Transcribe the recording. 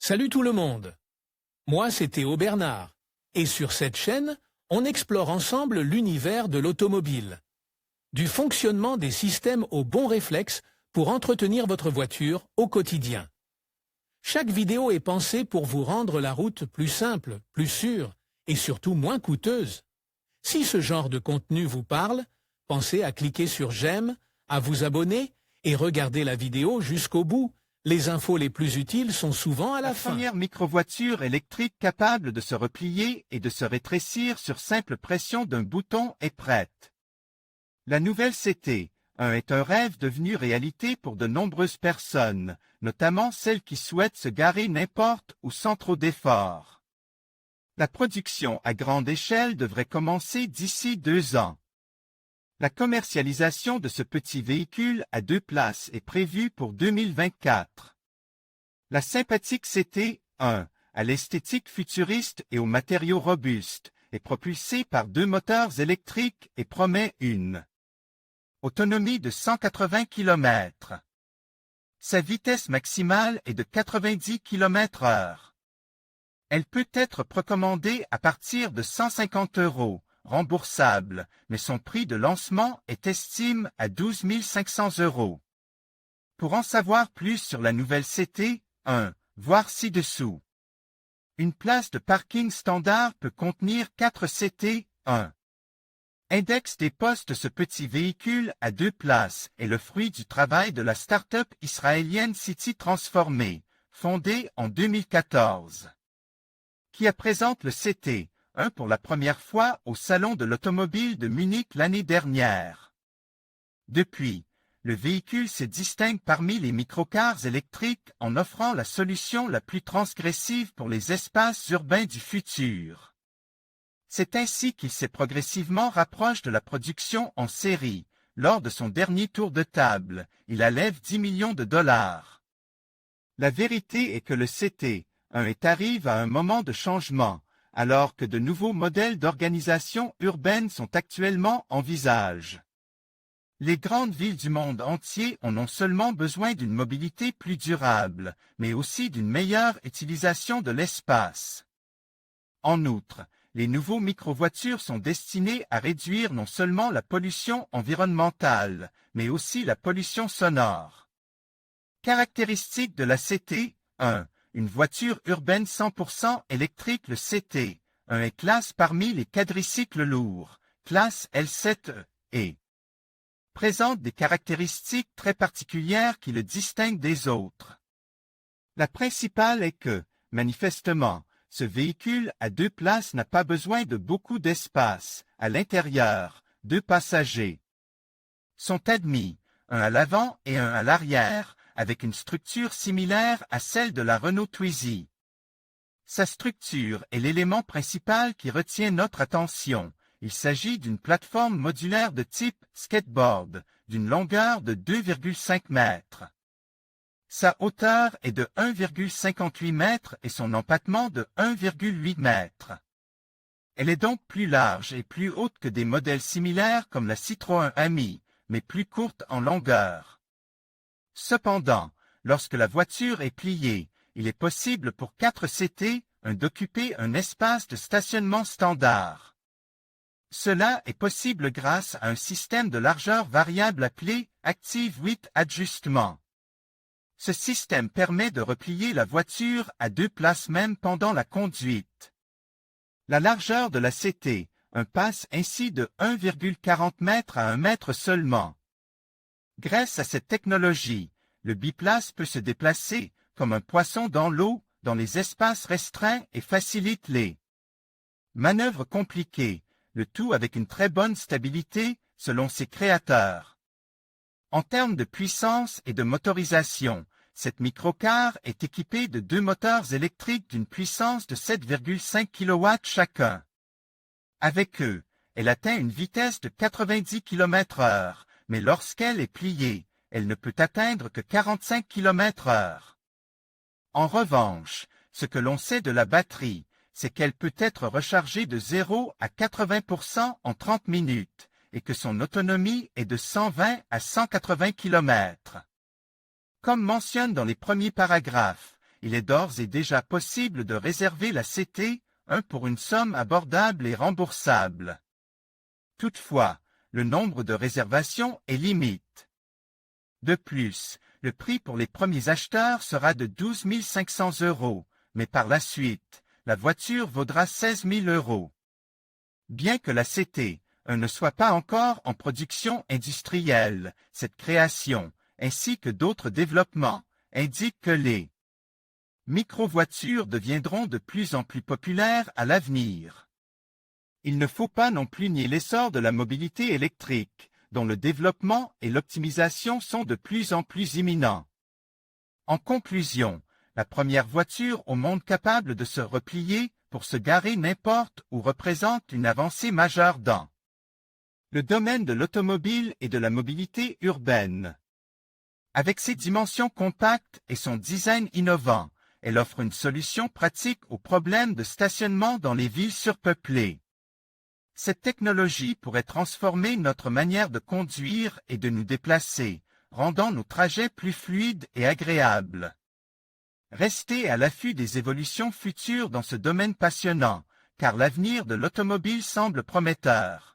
Salut tout le monde. Moi, c'est Théo Bernard. Et sur cette chaîne, on explore ensemble l'univers de l'automobile. Du fonctionnement des systèmes aux bons réflexes pour entretenir votre voiture au quotidien. Chaque vidéo est pensée pour vous rendre la route plus simple, plus sûre et surtout moins coûteuse. Si ce genre de contenu vous parle, pensez à cliquer sur j'aime, à vous abonner et regarder la vidéo jusqu'au bout. Les infos les plus utiles sont souvent à la fin. La première microvoiture électrique capable de se replier et de se rétrécir sur simple pression d'un bouton est prête. La nouvelle CT1 est un rêve devenu réalité pour de nombreuses personnes, notamment celles qui souhaitent se garer n'importe où sans trop d'efforts. La production à grande échelle devrait commencer d'ici 2 ans. La commercialisation de ce petit véhicule à 2 places est prévue pour 2024. La sympathique CT1, à l'esthétique futuriste et aux matériaux robustes, est propulsée par 2 moteurs électriques et promet une autonomie de 180 km. Sa vitesse maximale est de 90 km/h. Elle peut être précommandée à partir de 150 €, remboursable, mais son prix de lancement est estimé à 12 500 €. Pour en savoir plus sur la nouvelle CT1, voir ci-dessous. Une place de parking standard peut contenir 4 CT1. Index des postes de ce petit véhicule à 2 places est le fruit du travail de la start-up israélienne City Transformé, fondée en 2014. Qui présente le CT1 pour la première fois au Salon de l'automobile de Munich l'année dernière. Depuis, le véhicule se distingue parmi les microcars électriques en offrant la solution la plus transgressive pour les espaces urbains du futur. C'est ainsi qu'il s'est progressivement rapproché de la production en série. Lors de son dernier tour de table, il lève 10 millions de dollars. La vérité est que le CT1 arrive à un moment de changement, alors que de nouveaux modèles d'organisation urbaine sont actuellement envisagés. Les grandes villes du monde entier ont non seulement besoin d'une mobilité plus durable, mais aussi d'une meilleure utilisation de l'espace. En outre, les nouveaux microvoitures sont destinés à réduire non seulement la pollution environnementale, mais aussi la pollution sonore. Caractéristique de la CT1, une voiture urbaine 100% électrique. Le CT1 est classe parmi les quadricycles lourds, classe L7E, et présente des caractéristiques très particulières qui le distinguent des autres. La principale est que, manifestement, ce véhicule à 2 places n'a pas besoin de beaucoup d'espace. À l'intérieur, 2 passagers sont admis, un à l'avant et un à l'arrière, avec une structure similaire à celle de la Renault Twizy. Sa structure est l'élément principal qui retient notre attention. Il s'agit d'une plateforme modulaire de type skateboard, d'une longueur de 2,5 mètres. Sa hauteur est de 1,58 mètres et son empattement de 1,8 mètres. Elle est donc plus large et plus haute que des modèles similaires comme la Citroën Ami, mais plus courte en longueur. Cependant, lorsque la voiture est pliée, il est possible pour 4 CT1 d'occuper un espace de stationnement standard. Cela est possible grâce à un système de largeur variable appelé Active 8 Adjustement. Ce système permet de replier la voiture à 2 places même pendant la conduite. La largeur de la CT1 passe ainsi de 1,40 m à 1 m seulement. Grâce à cette technologie, le biplace peut se déplacer comme un poisson dans l'eau, dans les espaces restreints et facilite les manœuvres compliquées, le tout avec une très bonne stabilité selon ses créateurs. En termes de puissance et de motorisation, cette microcar est équipée de 2 moteurs électriques d'une puissance de 7,5 kW chacun. Avec eux, elle atteint une vitesse de 90 km/h, mais lorsqu'elle est pliée, elle ne peut atteindre que 45 km/h. En revanche, ce que l'on sait de la batterie, c'est qu'elle peut être rechargée de 0 à 80% en 30 minutes, et que son autonomie est de 120 à 180 km. Comme mentionne dans les premiers paragraphes, il est d'ores et déjà possible de réserver la CT1 pour une somme abordable et remboursable. Toutefois, le nombre de réservations est limite. De plus, le prix pour les premiers acheteurs sera de 12 500 €, mais par la suite, la voiture vaudra 16 000 €. Bien que la CT1 ne soit pas encore en production industrielle, cette création, ainsi que d'autres développements, indiquent que les micro-voitures deviendront de plus en plus populaires à l'avenir. Il ne faut pas non plus nier l'essor de la mobilité électrique, dont le développement et l'optimisation sont de plus en plus imminents. En conclusion, la première voiture au monde capable de se replier pour se garer n'importe où représente une avancée majeure dans le domaine de l'automobile et de la mobilité urbaine. Avec ses dimensions compactes et son design innovant, elle offre une solution pratique aux problèmes de stationnement dans les villes surpeuplées. Cette technologie pourrait transformer notre manière de conduire et de nous déplacer, rendant nos trajets plus fluides et agréables. Restez à l'affût des évolutions futures dans ce domaine passionnant, car l'avenir de l'automobile semble prometteur.